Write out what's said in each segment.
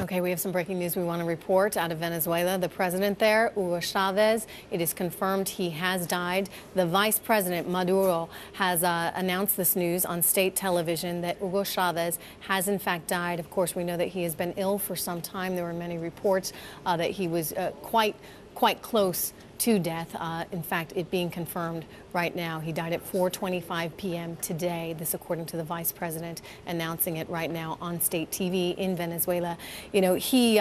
Okay, we have some breaking news we want to report out of Venezuela. The president there, Hugo Chavez, it is confirmed he has died. The vice president, Maduro, has announced this news on state television that Hugo Chavez has in fact died. Of course, we know that he has been ill for some time. There were many reports that he was quite close to death. In fact, it being confirmed right now. He died at 4:25 p.m. today. This according to the vice president announcing it right now on state TV in Venezuela. You know, he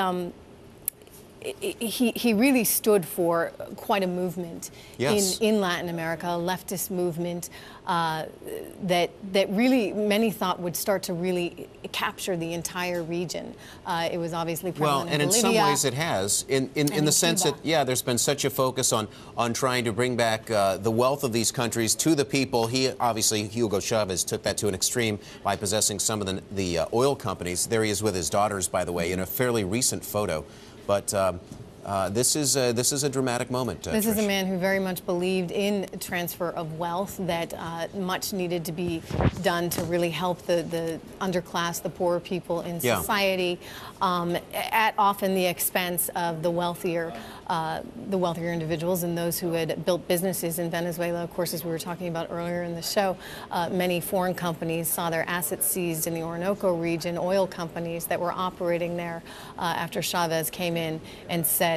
really stood for quite a movement in Latin America, a leftist movement that really many thought would start to really capture the entire region. It was obviously prevalent in Bolivia. In some ways it has, in the sense that, yeah, there's been such a focus on trying to bring back the wealth of these countries to the people. He, obviously, Hugo Chavez took that to an extreme by possessing some of the oil companies. There he is with his daughters, by the way, in a fairly recent photo. But this is a dramatic moment. This is a man who very much believed in transfer of wealth, that much needed to be done to really help the underclass, the poorer people in society, at often the expense of the wealthier individuals and those who had built businesses in Venezuela. Of course, as we were talking about earlier in the show, many foreign companies saw their assets seized in the Orinoco region, oil companies that were operating there after Chavez came in and said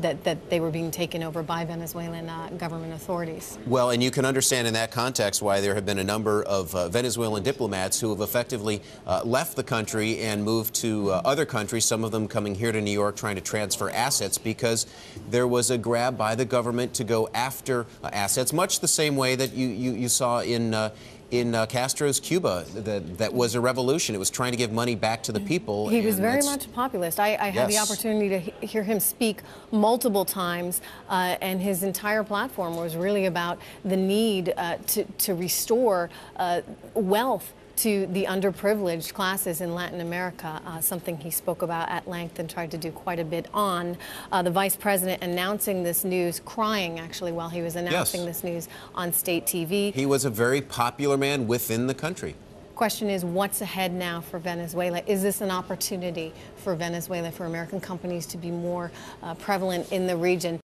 that they were being taken over by Venezuelan government authorities. Well, and you can understand in that context why there have been a number of Venezuelan diplomats who have effectively left the country and moved to other countries, some of them coming here to New York trying to transfer assets, because there was a grab by the government to go after assets, much the same way that you saw in Castro's Cuba. That was a revolution. It was trying to give money back to the people. He was very much a populist. I had the opportunity to hear him speak multiple times, and his entire platform was really about the need to restore wealth to the underprivileged classes in Latin America, something he spoke about at length and tried to do quite a bit on. The vice president announcing this news, crying actually while he was announcing this news on state TV. He was a very popular man within the country. Question is, what's ahead now for Venezuela? Is this an opportunity for Venezuela, for American companies to be more prevalent in the region?